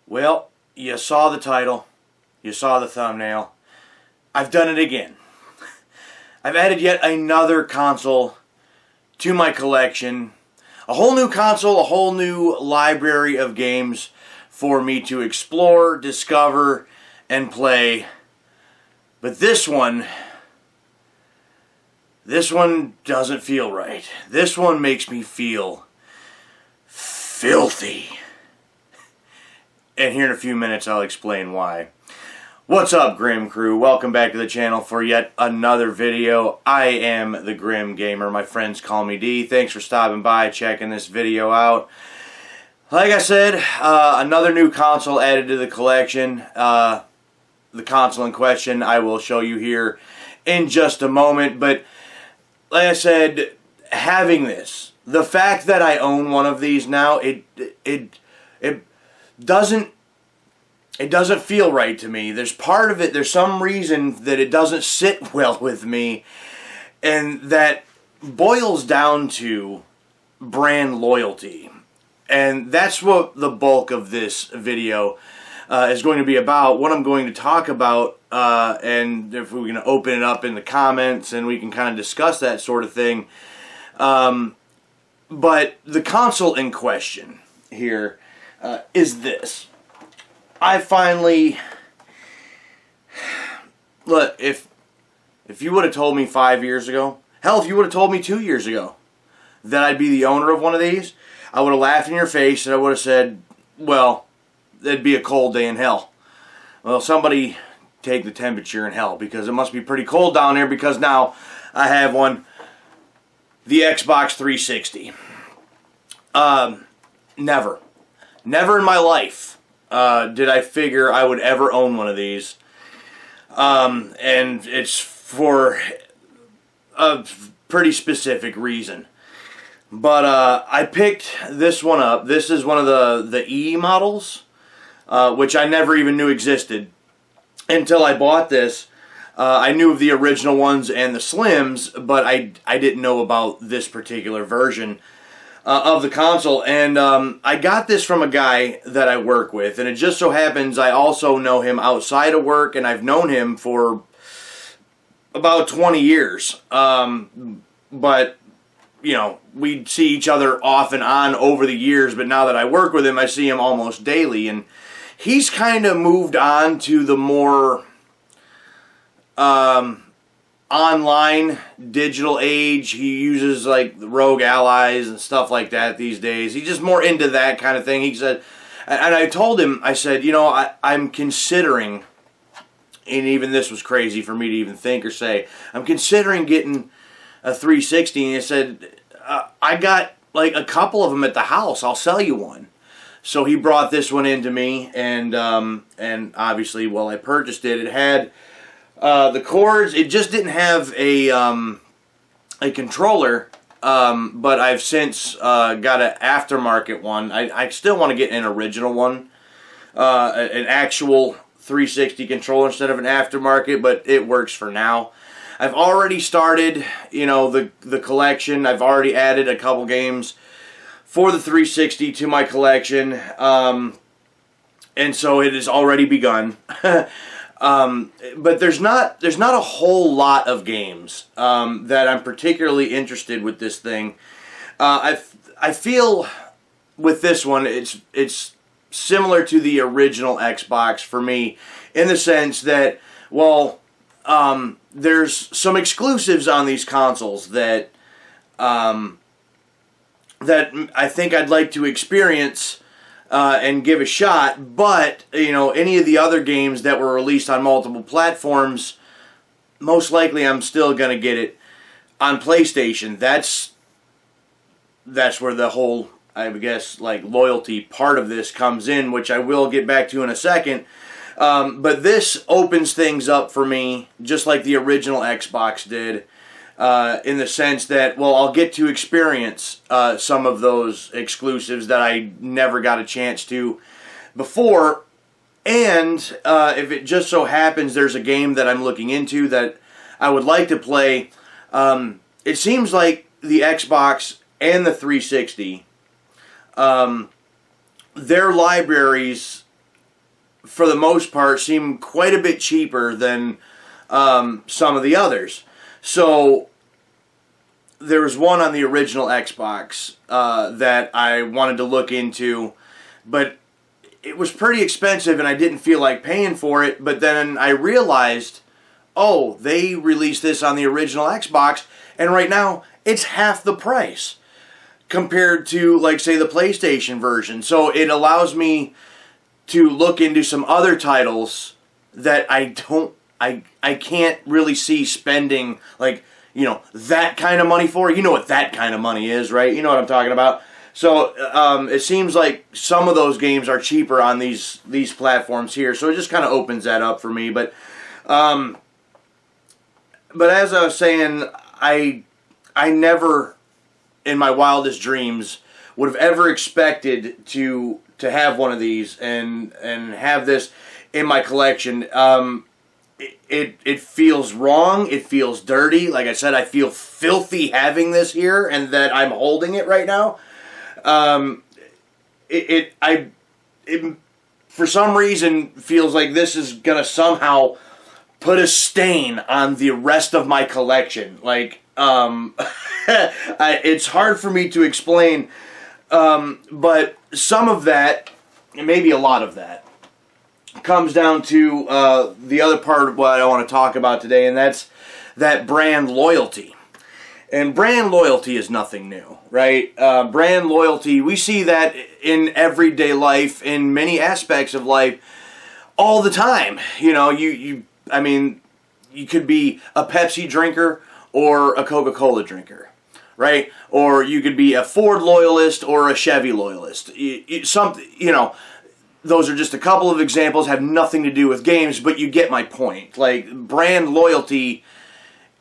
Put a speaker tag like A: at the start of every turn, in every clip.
A: Well, you saw the title, you saw the thumbnail. I've done it again. I've added yet another console to my collection. A whole new console, a whole new library of games for me to explore, discover, and play. But this one doesn't feel right. This one makes me feel filthy. And here in a few minutes I'll explain why. What's up, Grim Crew? Welcome back to the channel for yet another video. I am the Grim Gamer. My friends call me D. Thanks for stopping by, checking this video out. Like I said, another new console added to the collection. The console in question I will show you here in just a moment. But like I said, having this, the fact that I own one of these now, it doesn't feel right to me. There's part of it, there's some reason that it doesn't sit well with me, and that boils down to brand loyalty. And that's what the bulk of this video is going to be about, what I'm going to talk about, and if we're going to open it up in the comments and we can kind of discuss that sort of thing. But the console in question here is this. I finally, look, if you would have told me 5 years ago, hell, if you would have told me 2 years ago that I'd be the owner of one of these, I would have laughed in your face and I would have said, well, it'd be a cold day in hell. Well, somebody take the temperature in hell, because it must be pretty cold down there, because now I have one, the Xbox 360. Never in my life did I figure I would ever own one of these. And it's for a pretty specific reason. But I picked this one up. This is one of the E models, which I never even knew existed until I bought this. I knew of the original ones and the Slims, but I didn't know about this particular version of the console. And I got this from a guy that I work with, and it just so happens I also know him outside of work, and I've known him for about 20 years. But you know, we see each other off and on over the years, but now that I work with him, I see him almost daily, and he's kind of moved on to the more online digital age. He uses like the Rogue Allies and stuff like that these days. He's just more into that kind of thing. He said, and I told him, I said, you know, I'm considering, and even this was crazy for me to even think or say, I'm considering getting a 360, and he said, I got like a couple of them at the house, I'll sell you one. So he brought this one into me, and obviously, well, I purchased it. It had the cords. It just didn't have a controller, but I've since got an aftermarket one. I still want to get an original one, an actual 360 controller instead of an aftermarket, but it works for now. I've already started, you know, the collection. I've already added a couple games for the 360 to my collection, and so it has already begun. But there's not a whole lot of games that I'm particularly interested with this thing. I feel with this one it's similar to the original Xbox for me, in the sense that, well, there's some exclusives on these consoles that that I think I'd like to experience and give a shot, but you know, any of the other games that were released on multiple platforms, most likely I'm still going to get it on PlayStation. That's where the whole, I guess, like loyalty part of this comes in, which I will get back to in a second. But this opens things up for me, just like the original Xbox did, in the sense that, well, I'll get to experience some of those exclusives that I never got a chance to before. And if it just so happens there's a game that I'm looking into that I would like to play, it seems like the Xbox and the 360, their libraries for the most part, seem quite a bit cheaper than some of the others. So there was one on the original Xbox that I wanted to look into, but it was pretty expensive and I didn't feel like paying for it. But then I realized, oh, they released this on the original Xbox, and right now it's half the price compared to, like, say, the PlayStation version. So it allows me to look into some other titles that I can't really see spending, like, you know, that kind of money for. You know what that kind of money is, right? You know what I'm talking about. So it seems like some of those games are cheaper on these platforms here. So it just kind of opens that up for me. But as I was saying, I never, in my wildest dreams, would have ever expected to have one of these and have this in my collection. It feels wrong. It feels dirty. Like I said, I feel filthy having this here and that I'm holding it right now. It for some reason feels like this is gonna somehow put a stain on the rest of my collection. Like, it's hard for me to explain, but some of that, maybe a lot of that, comes down to the other part of what I want to talk about today, and that's that brand loyalty. And brand loyalty is nothing new, right? Brand loyalty, we see that in everyday life, in many aspects of life, all the time. You know, I mean, you could be a Pepsi drinker or a Coca-Cola drinker, right? Or you could be a Ford loyalist or a Chevy loyalist. You know, those are just a couple of examples, have nothing to do with games, but you get my point. Like, brand loyalty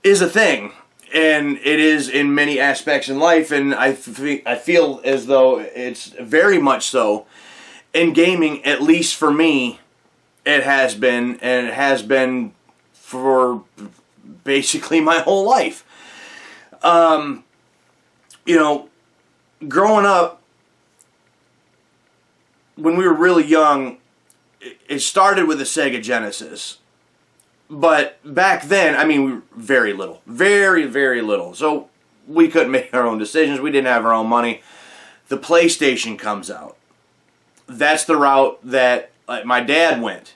A: is a thing, and it is in many aspects in life, and I feel as though it's very much so in gaming, at least for me. It has been, and it has been for basically my whole life. You know, growing up, when we were really young, it started with the Sega Genesis. But back then, I mean, we were very little. Very, very little. So we couldn't make our own decisions. We didn't have our own money. The PlayStation comes out. That's the route that my dad went.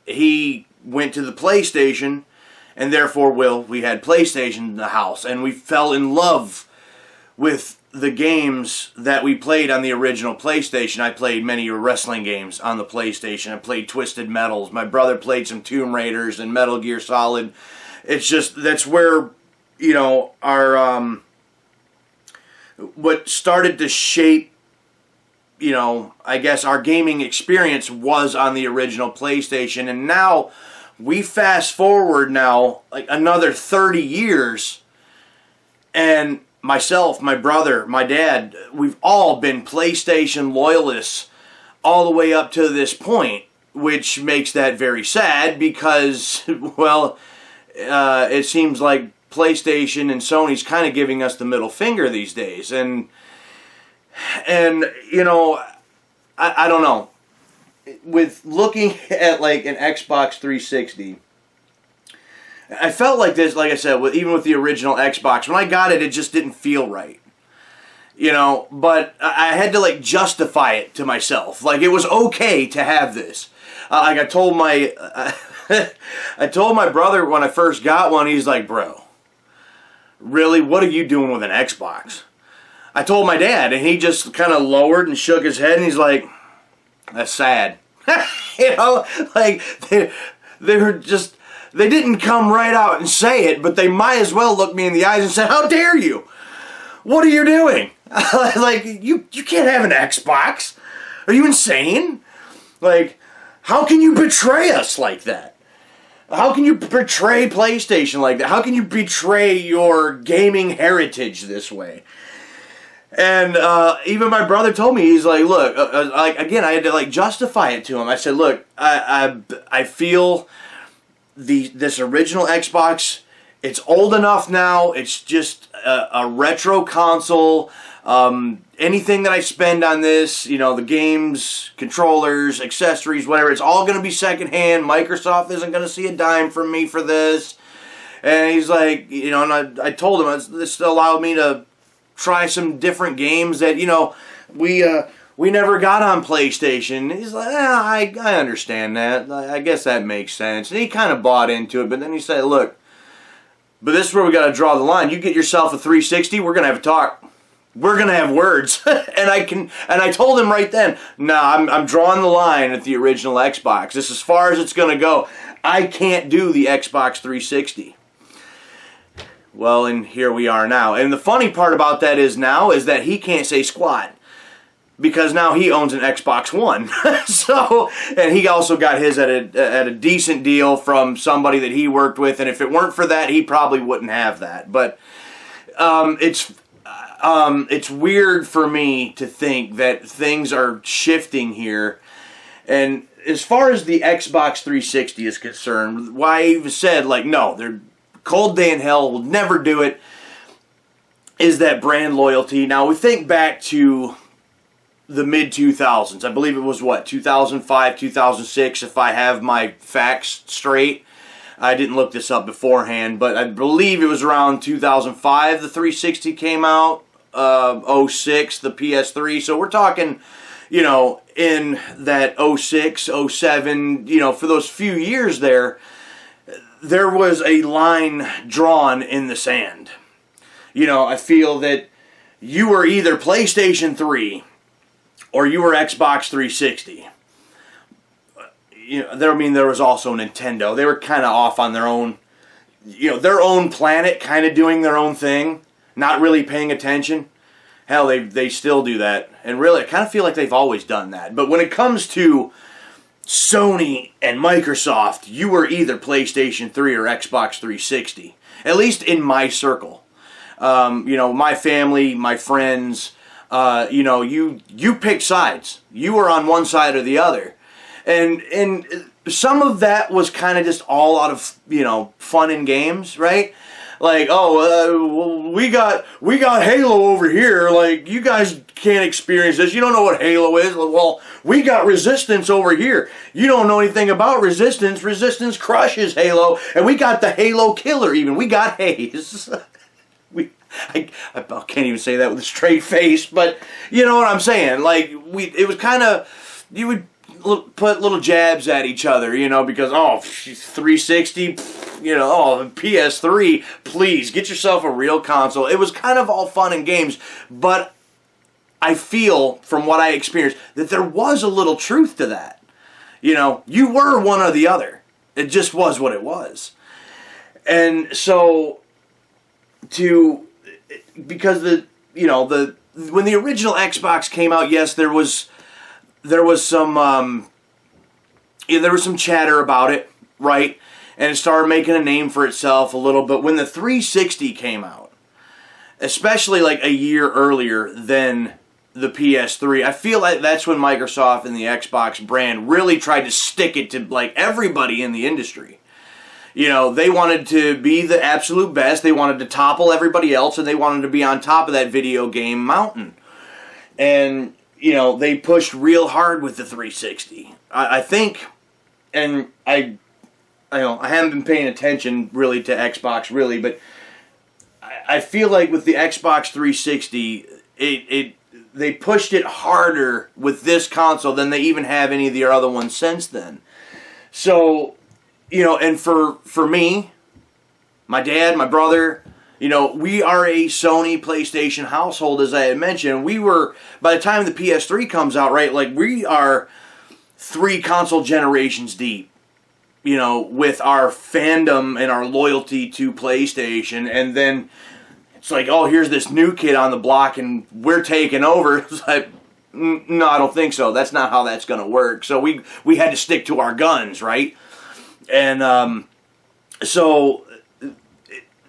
A: He went to the PlayStation, and therefore, we had PlayStation in the house. And we fell in love with the games that we played on the original PlayStation. I played many wrestling games on the PlayStation. I played Twisted Metals. My brother played some Tomb Raiders and Metal Gear Solid. It's just, that's where, you know, our, what started to shape, you know, I guess our gaming experience was on the original PlayStation. And now, we fast forward now, like another 30 years, and myself, my brother, my dad, we've all been PlayStation loyalists all the way up to this point, which makes that very sad because, well, it seems like PlayStation and Sony's kind of giving us the middle finger these days. And you know, I don't know. With looking at like an Xbox 360, I felt like this, like I said, even with the original Xbox, when I got it, it just didn't feel right. You know, but I had to like justify it to myself. Like, it was okay to have this. Like I told my brother when I first got one, he's like, bro, really, what are you doing with an Xbox? I told my dad, and he just kind of lowered and shook his head, and he's like, that's sad. You know, like, they were just, they didn't come right out and say it, but they might as well look me in the eyes and say, how dare you? What are you doing? Like, you can't have an Xbox. Are you insane? Like, how can you betray us like that? How can you betray PlayStation like that? How can you betray your gaming heritage this way? And even my brother told me, he's like, look, like, again, I had to like justify it to him. I said, look, I feel this original Xbox, it's old enough now. It's just a retro console. anything that I spend on this, you know, the games, controllers, accessories, whatever, it's all going to be secondhand. Microsoft isn't going to see a dime from me for this. And he's like, you know, and I told him this allowed me to try some different games that, you know, we never got on PlayStation. He's like, I understand that. I guess that makes sense. And he kind of bought into it, but then he said, look, but this is where we got to draw the line. You get yourself a 360, we're going to have a talk. We're going to have words. and I told him right then, no, I'm drawing the line at the original Xbox. This is as far as it's going to go. I can't do the Xbox 360. Well, and here we are now. And the funny part about that is that he can't say squat, because now he owns an Xbox One. So, and he also got his at a decent deal from somebody that he worked with, and if it weren't for that, he probably wouldn't have that. But it's weird for me to think that things are shifting here. And as far as the Xbox 360 is concerned, why I even said, like, no, they're cold day in hell, will never do it, is that brand loyalty. Now, we think back to the mid-2000s. I believe it was, what, 2005, 2006, if I have my facts straight. I didn't look this up beforehand, but I believe it was around 2005 the 360 came out, 06 the PS3. So we're talking, you know, in that 06, 07, you know, for those few years there was a line drawn in the sand. You know, I feel that you were either PlayStation 3 or you were Xbox 360. You know, there was also Nintendo. They were kind of off on their own, you know, their own planet, kind of doing their own thing, not really paying attention. Hell, they still do that. And really, I kind of feel like they've always done that. But when it comes to Sony and Microsoft, you were either PlayStation 3 or Xbox 360. At least in my circle. You know, my family, my friends, you know, you picked sides. You were on one side or the other. And some of that was kind of just all out of, you know, fun and games, right? Like, well, we got Halo over here. Like, you guys can't experience this. You don't know what Halo is. Well, we got Resistance over here. You don't know anything about Resistance. Resistance crushes Halo. And we got the Halo killer even. We got Haze. I can't even say that with a straight face, but you know what I'm saying. Like, it was kind of, you would put little jabs at each other, you know, because, 360, you know, PS3, please, get yourself a real console. It was kind of all fun and games, but I feel, from what I experienced, that there was a little truth to that. You know, you were one or the other. It just was what it was. And so, because when the original Xbox came out, yes, there was some chatter about it, right? And it started making a name for itself a little bit. When the 360 came out, especially like a year earlier than the PS3, I feel like that's when Microsoft and the Xbox brand really tried to stick it to like everybody in the industry. You know, they wanted to be the absolute best. They wanted to topple everybody else, and they wanted to be on top of that video game mountain. And, you know, they pushed real hard with the 360. I think, and I haven't been paying attention really to Xbox, really, but I feel like with the Xbox 360, they pushed it harder with this console than they even have any of the other ones since then. So, you know, and for me, my dad, my brother, you know, we are a Sony PlayStation household, as I had mentioned. We were, by the time the PS3 comes out, right, like we are 3 console generations deep, you know, with our fandom and our loyalty to PlayStation. And then it's like, oh, here's this new kid on the block and we're taking over. It's like, no, I don't think so. That's not how that's going to work. So we had to stick to our guns, right? And so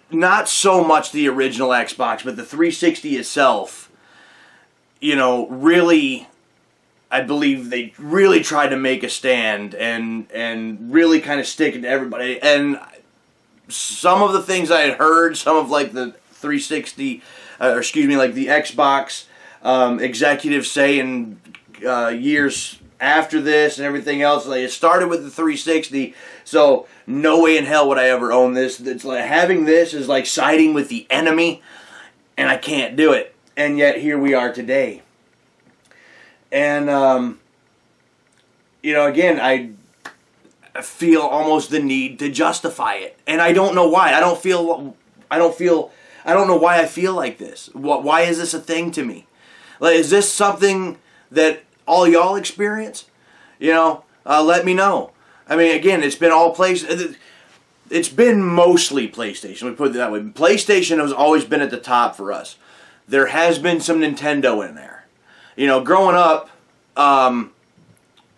A: not so much the original Xbox, but the 360 itself, you know, really, I believe they really tried to make a stand and really kind of stick it to everybody. And some of the things I had heard, some of like the 360, like the Xbox executives say in years after this and everything else. Like, it started with the 360, so no way in hell would I ever own this. It's like having this is like siding with the enemy, and I can't do it. And yet here we are today. And again, I feel almost the need to justify it, and I don't know why. I don't know why I feel like this. Why is this a thing to me? Like, is this something that all y'all experience? Let me know. I mean, again, it's been all it's been mostly PlayStation. Let me put it that way. PlayStation has always been at the top for us. There has been some Nintendo in there. Growing up,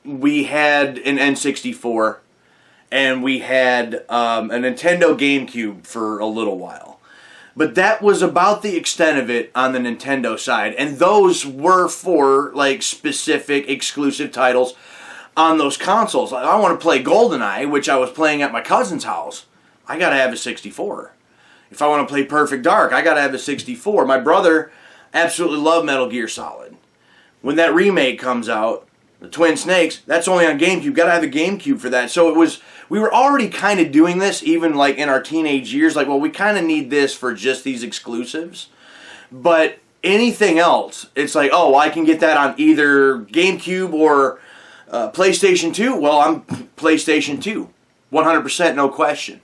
A: we had an N64, and we had a Nintendo GameCube for a little while. But that was about the extent of it on the Nintendo side. And those were for like specific exclusive titles on those consoles. I want to play GoldenEye, which I was playing at my cousin's house. I got to have a 64. If I want to play Perfect Dark, I got to have a 64. My brother absolutely loved Metal Gear Solid. When that remake comes out, the Twin Snakes, that's only on GameCube. Got to have a GameCube for that. So we were already kind of doing this even like in our teenage years. Like, well, we kind of need this for just these exclusives. But anything else, it's like, oh, I can get that on either GameCube or PlayStation 2. Well, I'm PlayStation 2. 100%, no question.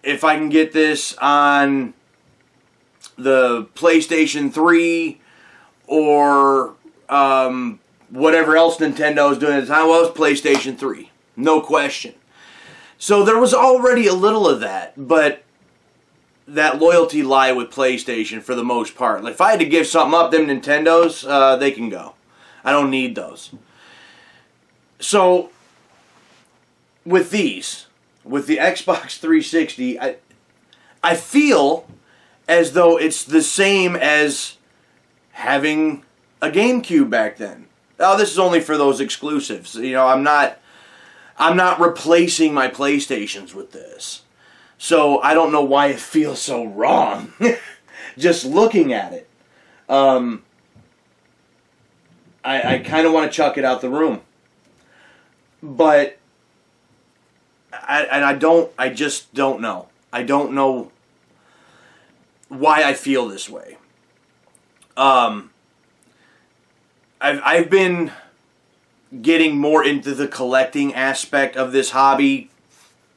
A: If I can get this on the PlayStation 3 or whatever else Nintendo is doing at the time, well, it's PlayStation 3. No question. So there was already a little of that, but that loyalty lie with PlayStation for the most part. Like, if I had to give something up, them Nintendos, they can go. I don't need those. So, with the Xbox 360, I feel as though it's the same as having a GameCube back then. Oh, this is only for those exclusives. I'm not replacing my PlayStations with this. So I don't know why it feels so wrong. Just looking at it. I kind of want to chuck it out the room. But I just don't know. I don't know why I feel this way. I've been getting more into the collecting aspect of this hobby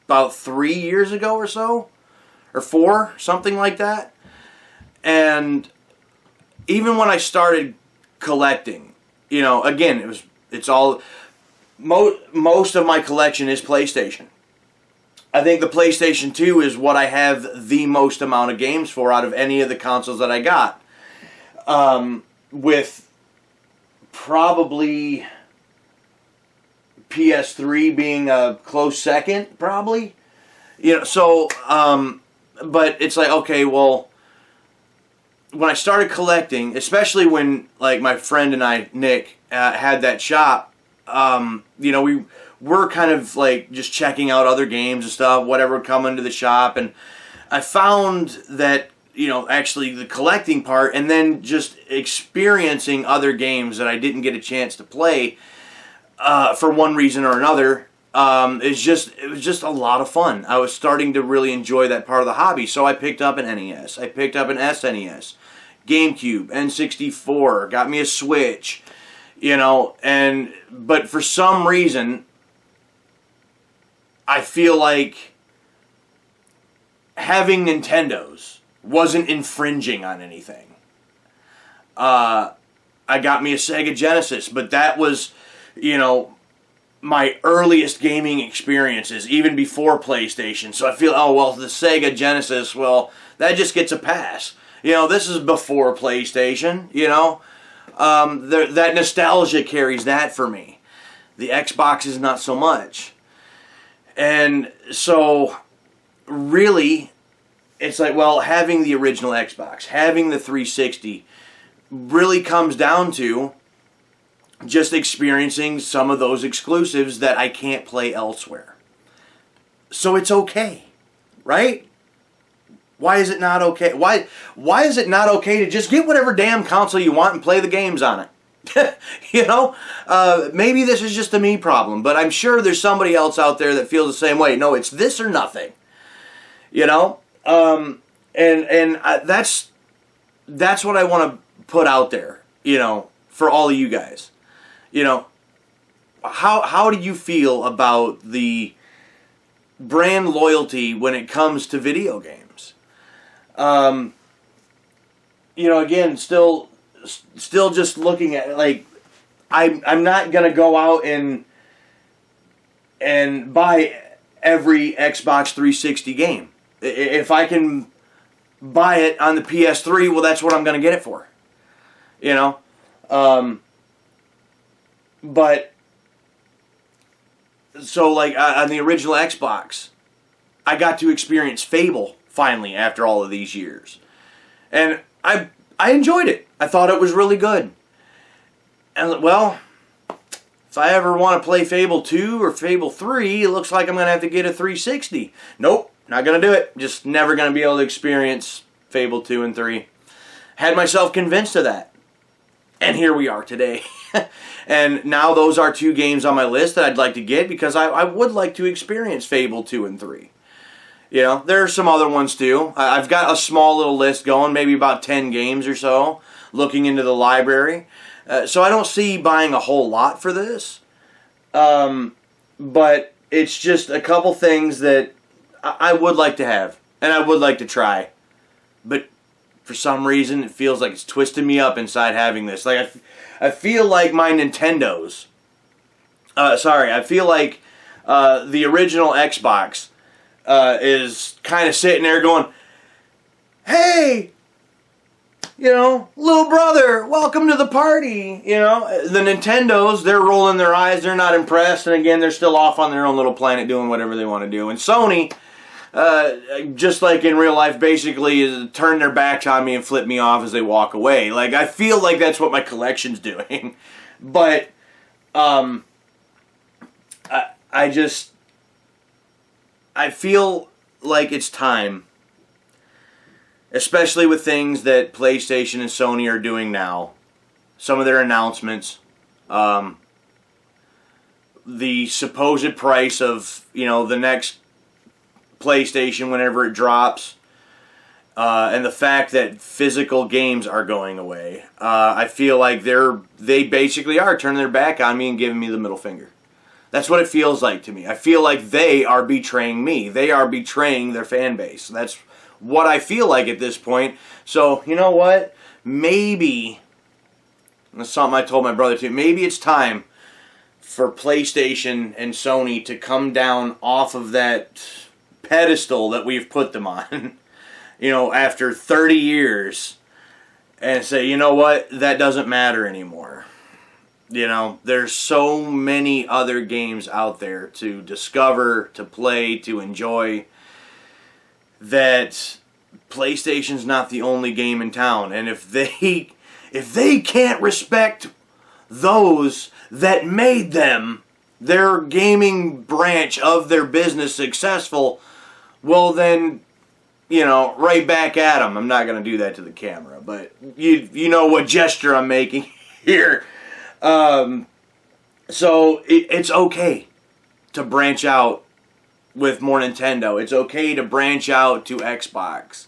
A: about 3 years ago or so, or 4, something like that. And even when I started collecting, again, it's all most of my collection is PlayStation. I think the PlayStation 2 is what I have the most amount of games for out of any of the consoles that I got. With probably PS3 being a close second, probably. But it's like, okay, well, when I started collecting, especially when, like, my friend and I, Nick, had that shop, we were kind of, like, just checking out other games and stuff, whatever would come into the shop, and I found that, actually the collecting part, and then just experiencing other games that I didn't get a chance to play, for one reason or another, it was just a lot of fun. I was starting to really enjoy that part of the hobby, so I picked up an NES, I picked up an SNES, GameCube, N64, got me a Switch, but for some reason, I feel like having Nintendos wasn't infringing on anything. I got me a Sega Genesis, but that was, my earliest gaming experiences, even before PlayStation. So I feel, oh, well, the Sega Genesis, well, that just gets a pass. This is before PlayStation, that nostalgia carries that for me. The Xbox is not so much. And so, really, it's like, well, having the original Xbox, having the 360, really comes down to just experiencing some of those exclusives that I can't play elsewhere. So it's okay, right? Why is it not okay? Why is it not okay to just get whatever damn console you want and play the games on it? You know, maybe this is just a me problem, but I'm sure there's somebody else out there that feels the same way. No, it's this or nothing. You know, that's what I want to put out there. You know, for all of you guys. You know, how do you feel about the brand loyalty when it comes to video games? You know, again, still just looking at it, like, I'm not gonna go out and buy every Xbox 360 game. If I can buy it on the PS3, well, that's what I'm gonna get it for. You know, but so like on the original Xbox, I got to experience Fable finally after all of these years, and I enjoyed it. I thought it was really good. And well, if I ever want to play Fable 2 or Fable 3, it looks like I'm going to have to get a 360. Nope, not going to do it. Just never going to be able to experience Fable 2 and 3. Had myself convinced of that. And here we are today. And now those are 2 games on my list that I'd like to get because I would like to experience Fable 2 and 3. You know, there are some other ones too. I've got a small little list going, maybe about 10 games or so, looking into the library. So I don't see buying a whole lot for this. But it's just a couple things that I would like to have, and I would like to try. But for some reason, it feels like it's twisting me up inside having this. Like, I feel like my Nintendos... I feel like the original Xbox... is kind of sitting there going, hey, you know, little brother, welcome to the party. You know, the Nintendos, they're rolling their eyes, they're not impressed, and again, they're still off on their own little planet doing whatever they want to do. And Sony, just like in real life, basically turn their backs on me and flip me off as they walk away. Like, I feel like that's what my collection's doing. But, I feel like it's time, especially with things that PlayStation and Sony are doing now. Some of their announcements, the supposed price of, you know, the next PlayStation whenever it drops, and the fact that physical games are going away. I feel like they basically are turning their back on me and giving me the middle finger. That's what it feels like to me. I feel like they are betraying me. They are betraying their fan base. That's what I feel like at this point. So, you know what? Maybe, that's something I told my brother too, maybe it's time for PlayStation and Sony to come down off of that pedestal that we've put them on, you know, after 30 years, and say, you know what? That doesn't matter anymore. You know, there's so many other games out there to discover, to play, to enjoy, that PlayStation's not the only game in town. And if they can't respect those that made them, their gaming branch of their business, successful, well then, you know, right back at them. I'm not going to do that to the camera, but you know what gesture I'm making here. So it's okay to branch out with more Nintendo. It's okay to branch out to Xbox.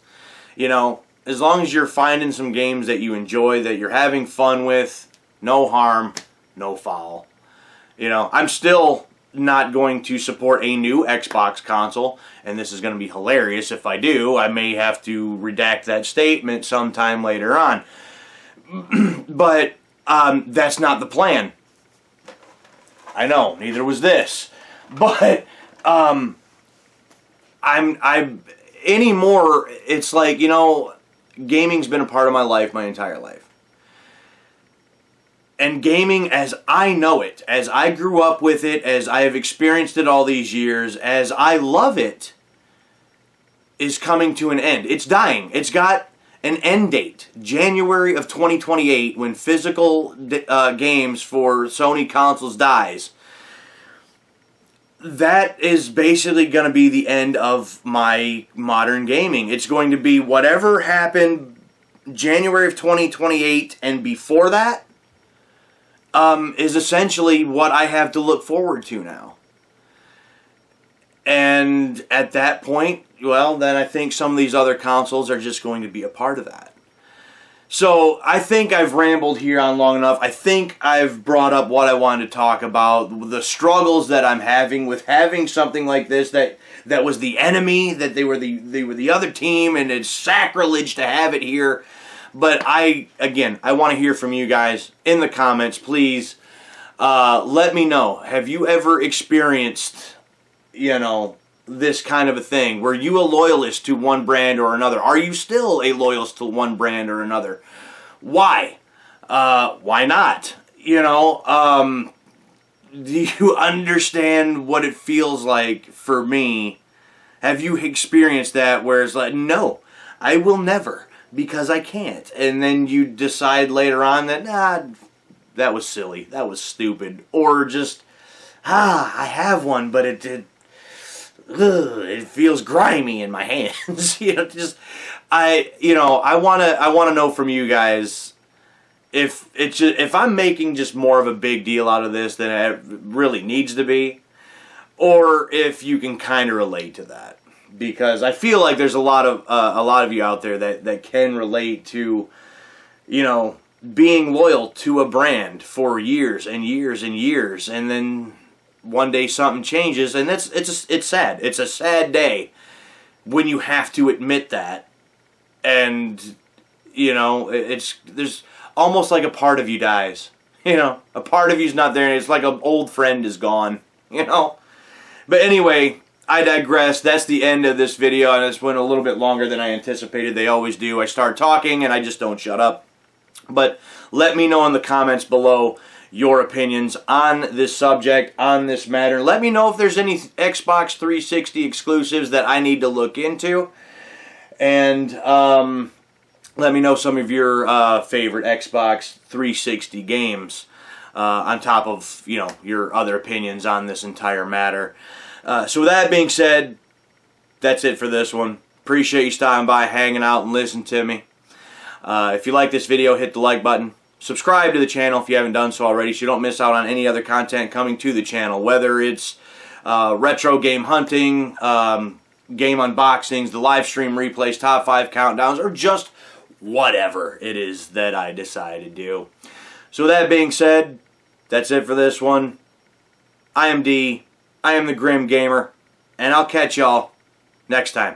A: You know, as long as you're finding some games that you enjoy, that you're having fun with, no harm, no foul. You know, I'm still not going to support a new Xbox console, and this is going to be hilarious if I do. I may have to redact that statement sometime later on. But that's not the plan. I know, neither was this. But I'm anymore, it's like, you know, gaming's been a part of my life my entire life. And gaming as I know it, as I grew up with it, as I have experienced it all these years, as I love it, is coming to an end. It's dying. It's got an end date, January of 2028, when physical games for Sony consoles dies. that is basically going to be the end of my modern gaming. It's going to be whatever happened January of 2028 and before that is essentially what I have to look forward to now. And at that point, well, then I think some of these other consoles are just going to be a part of that. So I think I've rambled here on long enough. I think I've brought up what I wanted to talk about, the struggles that I'm having with having something like this that was the enemy, that they were the other team, and it's sacrilege to have it here. But I want to hear from you guys in the comments. Please let me know. Have you ever experienced, this kind of a thing? Were you a loyalist to one brand or another? Are you still a loyalist to one brand or another? Why? Why not? Do you understand what it feels like for me? Have you experienced that where it's like, no, I will never because I can't. And then you decide later on that, that was silly, that was stupid. Or just, I have one, but it feels grimy in my hands. I want to know from you guys if I'm making just more of a big deal out of this than it really needs to be, or if you can kind of relate to that, because I feel like there's a lot of you out there that can relate to, being loyal to a brand for years and years and years, and then one day something changes, and it's sad. It's a sad day when you have to admit that, and there's almost like a part of you dies. A part of you's not there, and it's like an old friend is gone. But anyway, I digress. That's the end of this video, and it's went a little bit longer than I anticipated. They always do. I start talking, and I just don't shut up. But let me know in the comments below your opinions on this subject, on this matter. Let me know if there's any Xbox 360 exclusives that I need to look into. And let me know some of your favorite Xbox 360 games on top of, your other opinions on this entire matter. So with that being said, that's it for this one. Appreciate you stopping by, hanging out, and listening to me. If you like this video, hit the like button. Subscribe to the channel if you haven't done so already so you don't miss out on any other content coming to the channel, whether it's retro game hunting, game unboxings, the live stream replays, top 5 countdowns, or just whatever it is that I decide to do. So with that being said, that's it for this one. I am D. I am the Grim Gamer, and I'll catch y'all next time.